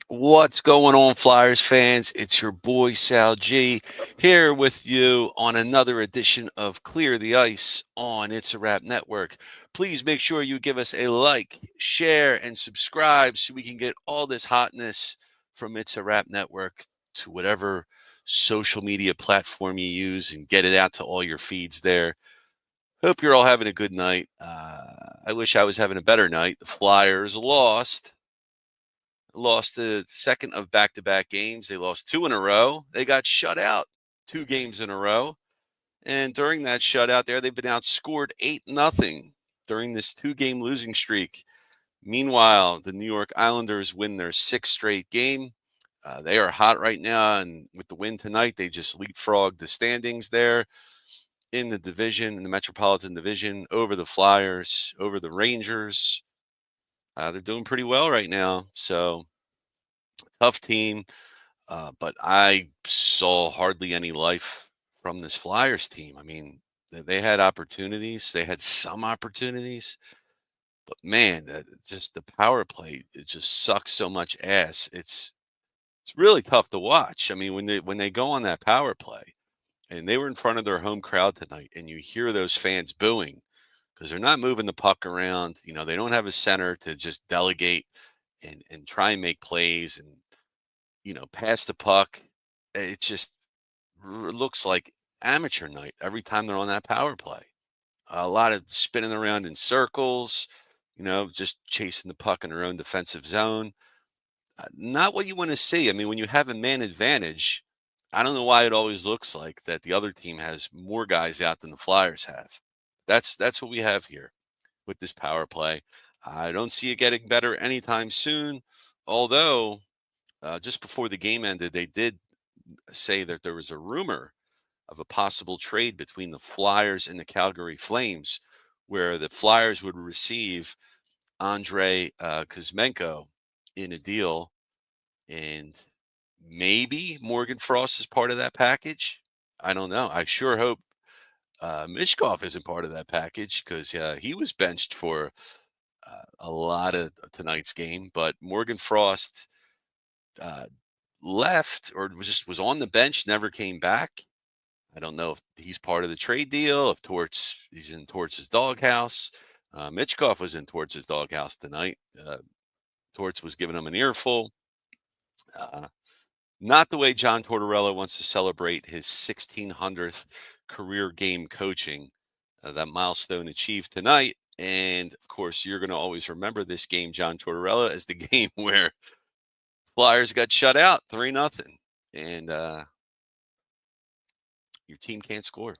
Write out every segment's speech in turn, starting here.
What's going on, Flyers fans? It's your boy Sal G here with you on another edition of Clear the Ice on It's a Rap Network. Please make sure you give us a like, share, and subscribe so we can get all this hotness from It's a Rap Network to whatever social media platform you use and get it out to all your feeds there. Hope you're all having a good night. I wish I was having a better night. The Flyers lost the second of back-to-back games. They lost two in a row. They got shut out 2 games in a row. And during that shutout there, they've been outscored 8-0 during this 2-game losing streak. Meanwhile, the New York Islanders win their sixth straight game. They are hot right now, and with the win tonight, they just leapfrogged the standings there in the division, in the Metropolitan Division, over the Flyers, over the Rangers. They're doing pretty well right now. So, tough team. But I saw hardly any life from this Flyers team. I mean, they had opportunities. They had some opportunities, but man, just the power play, it just sucks so much ass. It's really tough to watch. I mean, when they go on that power play, and they were in front of their home crowd tonight, and you hear those fans booing because they're not moving the puck around. They don't have a center to just delegate and try and make plays and pass the puck. It just looks like amateur night every time they're on that power play. A lot of spinning around in circles, just chasing the puck in their own defensive zone. Not what you want to see. I mean, when you have a man advantage, I don't know why it always looks like that the other team has more guys out than the Flyers have. That's what we have here with this power play. I don't see it getting better anytime soon. Although, just before the game ended, they did say that there was a rumor of a possible trade between the Flyers and the Calgary Flames, where the Flyers would receive Andre Kuzmenko in a deal, and maybe Morgan Frost is part of that package. I don't know. I sure hope Mishkov isn't part of that package because he was benched for a lot of tonight's game. But Morgan Frost uh, left or was on the bench, never came back. I don't know if he's part of the trade deal, if he's in Torts' doghouse. Mitchkov was in Torts' doghouse tonight. Torts was giving him an earful. Uh, Not the way John Tortorella wants to celebrate his 1600th career game coaching, that milestone achieved tonight. And of course, you're going to always remember this game, John Tortorella, as the game where Flyers got shut out 3-0. And your team can't score.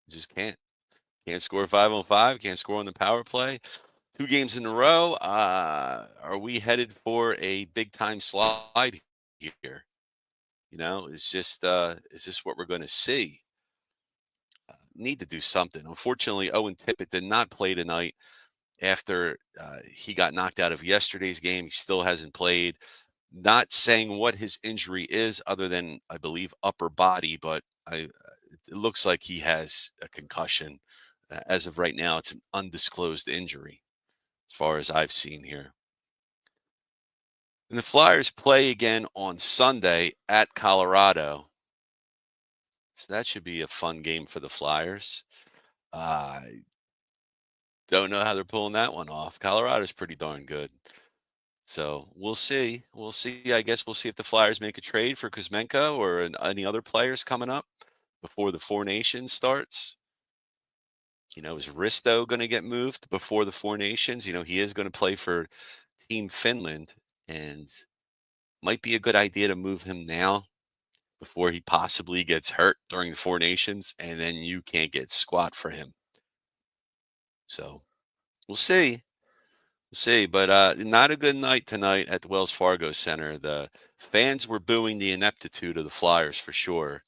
You just can't. Can't score 5-on-5, can't score on the power play. 2 games in a row. Are we headed for a big time slide here? Is this what we're going to see? Need to do something. Unfortunately, Owen Tippett did not play tonight after he got knocked out of yesterday's game. He still hasn't played. Not saying what his injury is, other than I believe upper body, but it looks like he has a concussion. As of right now, it's an undisclosed injury, as far as I've seen here. And the Flyers play again on Sunday at Colorado. So that should be a fun game for the Flyers. I don't know how they're pulling that one off. Colorado's pretty darn good. So we'll see. We'll see. I guess we'll see if the Flyers make a trade for Kuzmenko or any other players coming up before the Four Nations starts. Is Risto going to get moved before the Four Nations? He is going to play for Team Finland, and might be a good idea to move him now before he possibly gets hurt during the Four Nations, and then you can't get squat for him. So we'll see. We'll see. But not a good night tonight at the Wells Fargo Center. The fans were booing the ineptitude of the Flyers for sure.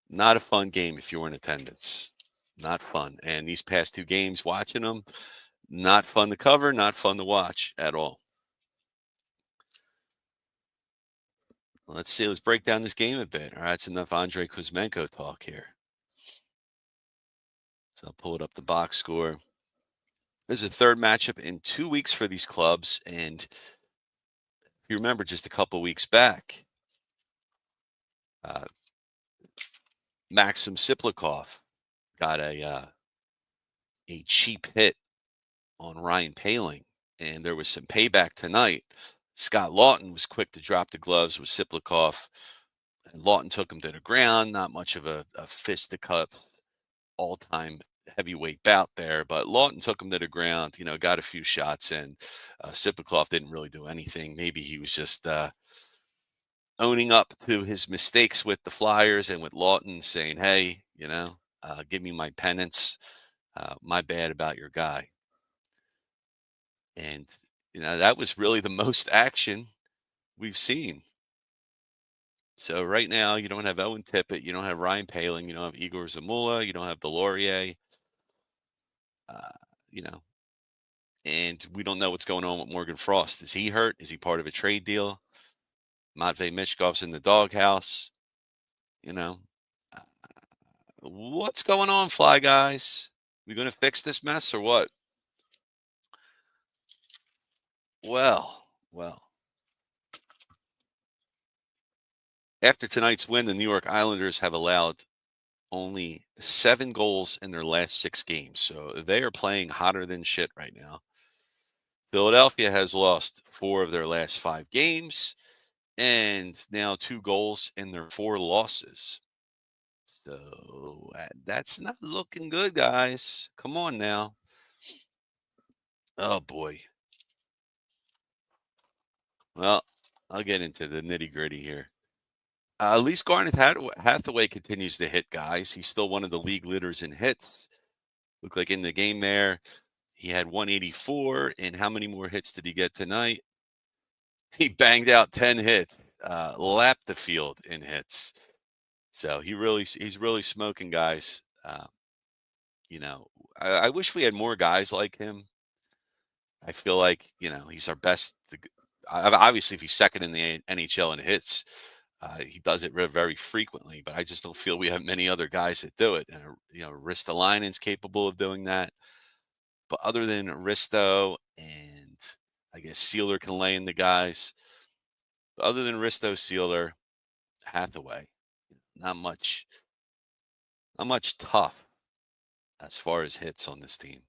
Not a fun game if you were in attendance. Not fun. And these past 2 games, watching them, not fun to cover, not fun to watch at all. Let's see. Let's break down this game a bit. All right, it's enough Andre Kuzmenko talk here. So I'll pull it up the box score. This is a third matchup in 2 weeks for these clubs, and If you remember just a couple weeks back, uh, Maxim Siplikov got a cheap hit on Ryan Paling, and there was some payback tonight. Scott Lawton was quick to drop the gloves with Siplikov, and Lawton took him to the ground. Not much of a fisticuff all-time heavyweight bout there, but Lawton took him to the ground. Got a few shots in. Siplikov didn't really do anything. Maybe he was just owning up to his mistakes with the Flyers and with Lawton, saying, "Hey, give me my penance. My bad about your guy." And that was really the most action we've seen. So right now, you don't have Owen Tippett, you don't have Ryan Paling, you don't have Igor Zamula, you don't have Delorier, uh, you know, and we don't know what's going on with Morgan Frost. Is he hurt? Is he part of a trade deal? Matvey Mishkov's in the doghouse. You know, uh, what's going on, Fly Guys? We going to fix this mess or what? Well. After tonight's win, the New York Islanders have allowed only 7 goals in their last 6 games. So they are playing hotter than shit right now. Philadelphia has lost 4 of their last 5 games and now 2 goals in their 4 losses. So that's not looking good, guys. Come on now. Oh, boy. Well, I'll get into the nitty gritty here. At least Garnet Hathaway continues to hit guys. He's still one of the league leaders in hits. Looked like in the game there, he had 184. And how many more hits did he get tonight? He banged out 10 hits, lapped the field in hits. So he's really smoking guys. You know, I wish we had more guys like him. I feel like he's our best. Obviously, if he's second in the NHL in hits, he does it very frequently. But I just don't feel we have many other guys that do it. And Ristolainen's capable of doing that. But other than Risto and I guess Sealer can lay in the guys. But other than Risto, Sealer, Hathaway, not much, not much tough as far as hits on this team.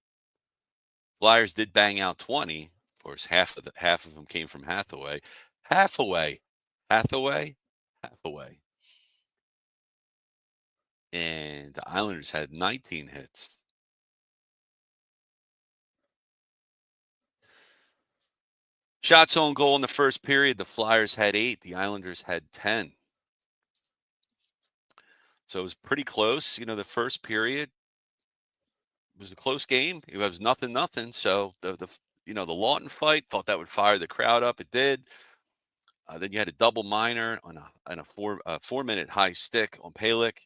Flyers did bang out 20. Of course, half of them came from Hathaway. Hathaway, Hathaway, Hathaway. And the Islanders had 19 hits. Shots on goal in the first period, the Flyers had 8, the Islanders had 10. So it was pretty close. The first period was a close game. It was nothing. So the Lawton fight, thought that would fire the crowd up. It did. Then you had a double minor on a 4-minute high stick on Palick.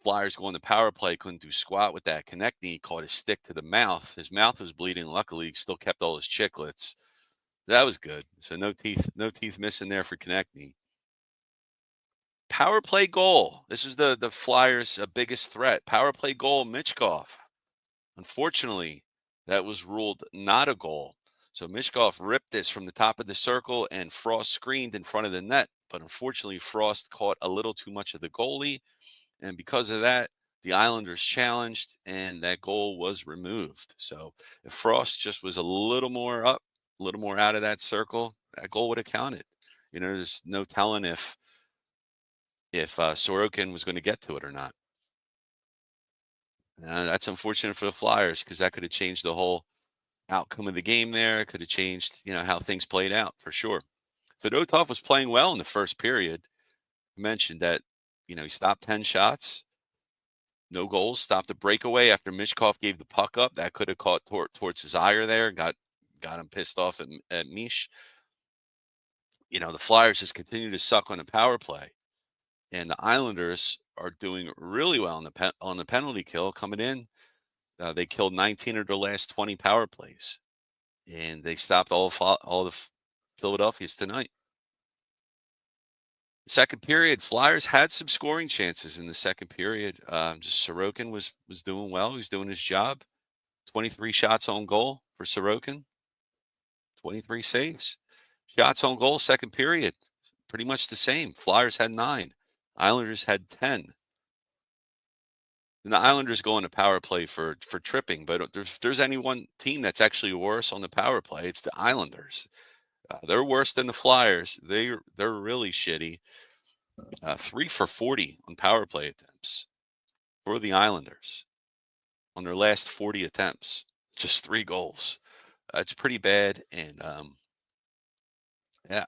Flyers going to power play, couldn't do squat with that. Konechny he caught his stick to the mouth. His mouth was bleeding. Luckily, he still kept all his chiclets. That was good. So no teeth missing there for Konechny. Power play goal. This is the Flyers' biggest threat. Power play goal, Michkov. Unfortunately, that was ruled not a goal. So Mishkov ripped this from the top of the circle and Frost screened in front of the net. But unfortunately, Frost caught a little too much of the goalie. And because of that, the Islanders challenged and that goal was removed. So if Frost just was a little more up, a little more out of that circle, that goal would have counted. There's no telling if Sorokin was going to get to it or not. That's unfortunate for the Flyers because that could have changed the whole outcome of the game there. It could have changed, how things played out for sure. Fedotov was playing well in the first period. I mentioned that, he stopped 10 shots, no goals, stopped a breakaway after Mishkov gave the puck up. That could have caught towards his ire there, got him pissed off at Mish. The Flyers just continue to suck on the power play. And the Islanders are doing really well on the penalty kill coming in. They killed 19 of their last 20 power plays, and they stopped all the Philadelphia's tonight. Second period, Flyers had some scoring chances in the second period. Just Sorokin was doing well. He was doing his job. 23 shots on goal for Sorokin. 23 saves. Shots on goal, second period, pretty much the same. Flyers had 9. Islanders had 10. And the Islanders go on a power play for tripping, but if there's any one team that's actually worse on the power play, it's the Islanders. They're worse than the Flyers. They're really shitty. 3 for 40 on power play attempts for the Islanders on their last 40 attempts. Just 3 goals. It's pretty bad, and yeah,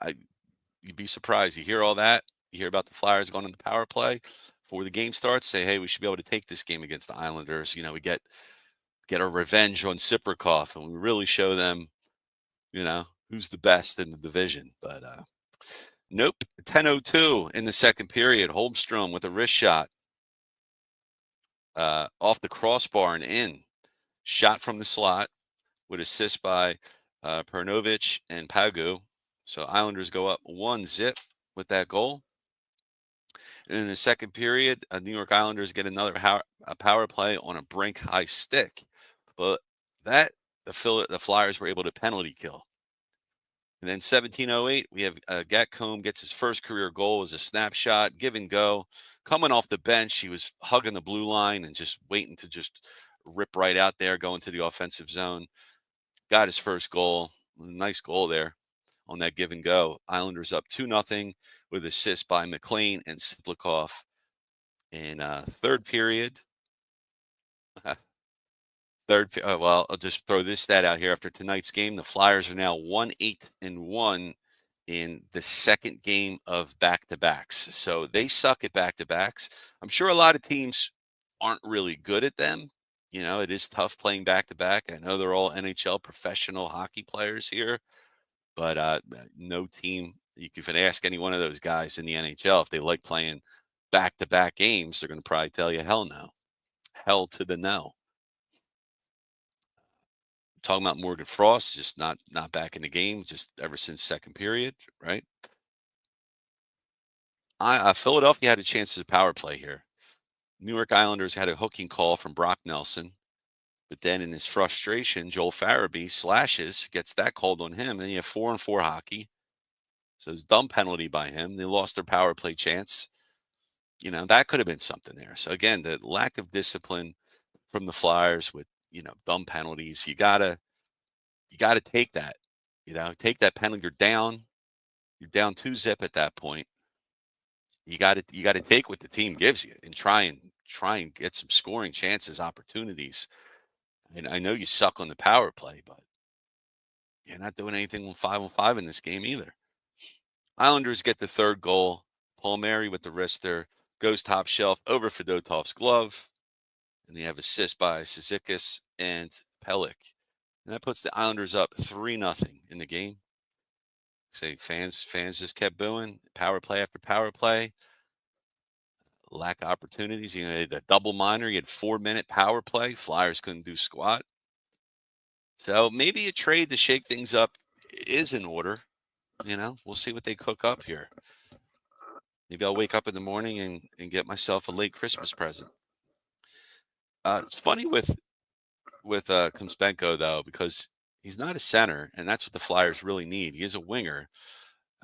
you'd be surprised. You hear all that. You hear about the Flyers going on the power play before the game starts. Say, hey, we should be able to take this game against the Islanders. We get our revenge on Siprikov, and we really show them, who's the best in the division. But nope. 10:02 in the second period. Holmstrom with a wrist shot off the crossbar and in. Shot from the slot with assist by Pernovich and Pagu. So Islanders go up 1-0 with that goal. And in the second period, New York Islanders get another power play on a brink high stick. But the Flyers were able to penalty kill. And then 17:08, we have Gatcombe gets his first career goal as a snapshot, give and go. Coming off the bench, he was hugging the blue line and just waiting to just rip right out there, go into the offensive zone. Got his first goal. Nice goal there on that give and go. Islanders up 2-0 with assist by McLean and Siplikov in third period. Well, I'll just throw this stat out here. After tonight's game, the Flyers are now 1-8-1 in the second game of back-to-backs. So they suck at back-to-backs. I'm sure a lot of teams aren't really good at them. It is tough playing back-to-back. I know they're all NHL professional hockey players here, but no team, you can ask any one of those guys in the NHL if they like playing back-to-back games, they're going to probably tell you hell no. Hell to the no. Talking about Morgan Frost, just not back in the game, just ever since second period, right? Philadelphia had a chance at a power play here. New York Islanders had a hooking call from Brock Nelson, but then in his frustration, Joel Farabee slashes, gets that called on him, and you have 4-on-4 hockey. So it's a dumb penalty by him. They lost their power play chance. That could have been something there. So again, the lack of discipline from the Flyers with dumb penalties. You gotta take that. Take that penalty. You're down 2-0 at that point. You got to take what the team gives you and try and get some scoring chances, opportunities. And I know you suck on the power play, but you're not doing anything on 5-on-5 in this game either. Islanders get the third goal. Palmieri with the wrister goes top shelf over Fedotov's glove. And they have assist by Cizikas and Pelech. And that puts the Islanders up 3-0 in the game. Say fans just kept booing. Power play after power play. Lack of opportunities. The double minor, you had 4-minute power play. Flyers couldn't do squat. So maybe a trade to shake things up is in order. We'll see what they cook up here. Maybe I'll wake up in the morning and get myself a late Christmas present. It's funny with Kuzmenko, though, because he's not a center, and that's what the Flyers really need. He is a winger.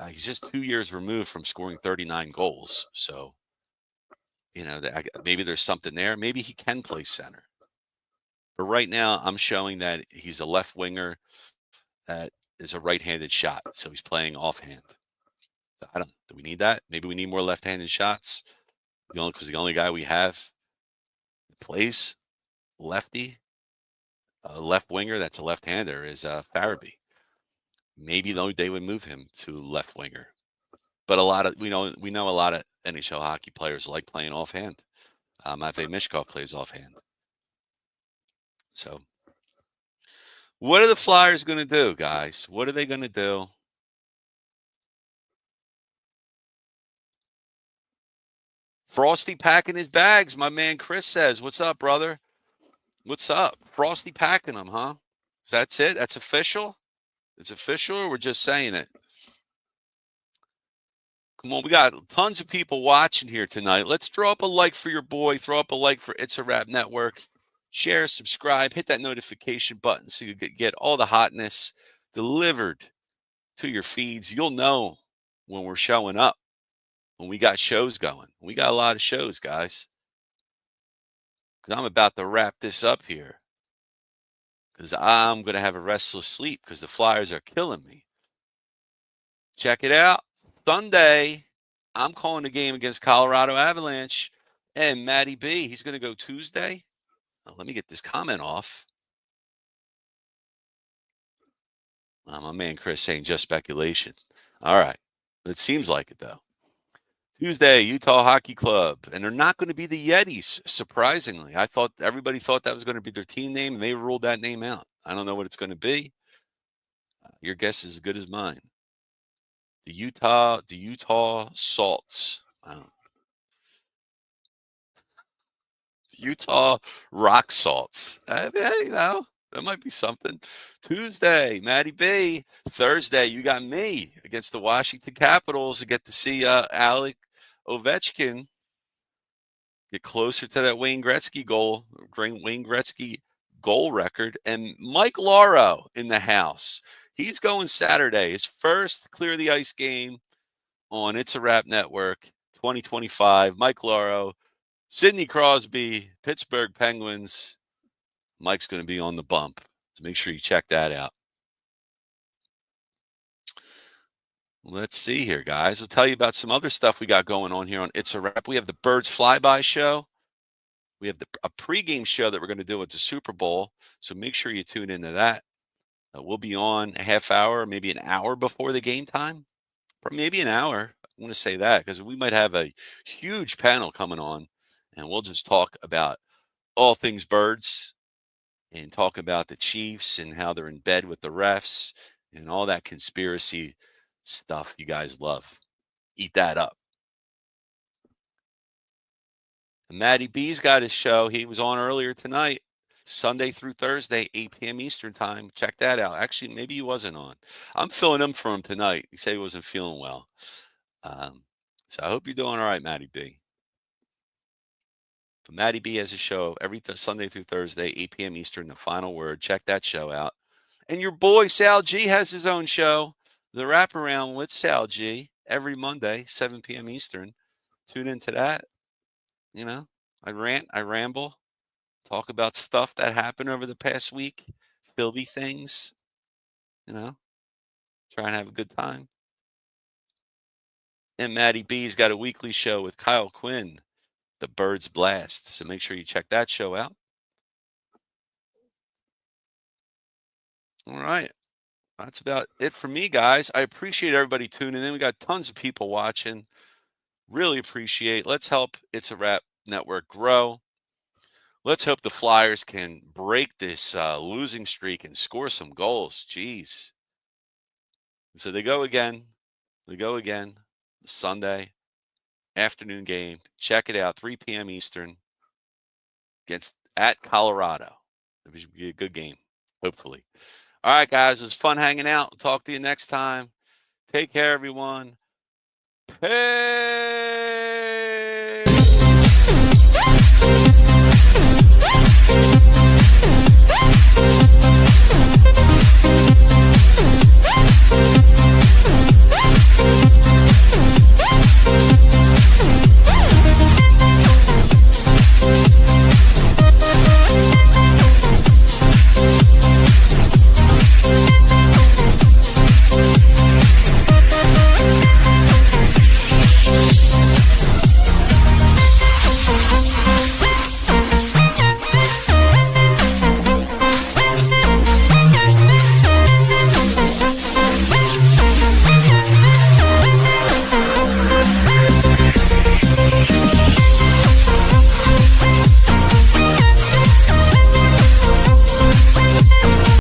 He's just 2 years removed from scoring 39 goals. So, maybe there's something there. Maybe he can play center. But right now, I'm showing that he's a left winger that is a right-handed shot. So he's playing offhand. Do we need that? Maybe we need more left-handed shots. Because the only guy we have that plays lefty, a left winger that's a left-hander is Farabee. Maybe they would move him to left winger. But we know a lot of NHL hockey players like playing offhand. Matvei Mishkov plays offhand. So, what are the Flyers going to do, guys? What are they going to do? Frosty packing his bags, my man Chris says. What's up, brother? What's up? Frosty packing them, huh? So that's it? That's official? It's official, or we're just saying it? Come on, we got tons of people watching here tonight. Let's throw up a like for your boy. Throw up a like for It's a Wrap Network. Share, subscribe, hit that notification button so you get all the hotness delivered to your feeds, you'll know when we're showing up, when we got shows going. We got a lot of shows, guys, because I'm about to wrap this up here because I'm going to have a restless sleep because the Flyers are killing me. Check it out. Sunday, I'm calling the game against Colorado Avalanche and Matty B. He's going to go Tuesday. Oh, let me get this comment off. My man Chris saying just speculation. All right. It seems like it, though. Tuesday, Utah Hockey Club. And they're not going to be the Yetis, surprisingly. I thought everybody thought that was going to be their team name, and they ruled that name out. I don't know what it's going to be. Your guess is as good as mine. The Utah Salts. Utah Rock Salts. That might be something. Tuesday, Matty B. Thursday, you got me against the Washington Capitals to get to see Alec Ovechkin get closer to that Wayne Gretzky goal record. And Mike Lauro in the house. He's going Saturday. His first Clear the Ice game on It's a Wrap Network 2025. Mike Lauro, Sidney Crosby, Pittsburgh Penguins. Mike's going to be on the bump. So make sure you check that out. Let's see here, guys. I'll tell you about some other stuff we got going on here on It's a Wrap. We have the Birds Flyby show. We have a pregame show that we're going to do at the Super Bowl. So make sure you tune into that. We'll be on a half hour, maybe an hour before the game time. Or maybe an hour. I want to say that because we might have a huge panel coming on. And we'll just talk about all things birds and talk about the Chiefs and how they're in bed with the refs and all that conspiracy stuff you guys love. Eat that up. And Matty B's got his show. He was on earlier tonight, Sunday through Thursday, 8 p.m. Eastern time. Check that out. Actually, maybe he wasn't on. I'm filling in for him tonight. He said he wasn't feeling well. So I hope you're doing all right, Matty B. But Matty B has a show every Sunday through Thursday, 8 p.m. Eastern, The Final Word. Check that show out. And your boy Sal G has his own show, The Wraparound with Sal G, every Monday, 7 p.m. Eastern. Tune into that. You know, I rant, I ramble, talk about stuff that happened over the past week, filthy things, try and have a good time. And Matty B's got a weekly show with Kyle Quinn, The Birds Blast. So make sure you check that show out. All right. That's about it for me, guys. I appreciate everybody tuning in. We got tons of people watching. Really appreciate. Let's help It's a Wrap Network grow. Let's hope the Flyers can break this losing streak and score some goals. Jeez. So they go again. Sunday afternoon game. Check it out, 3 p.m. Eastern at Colorado. It should be a good game, hopefully. All right, guys. It was fun hanging out. Talk to you next time. Take care, everyone. Peace.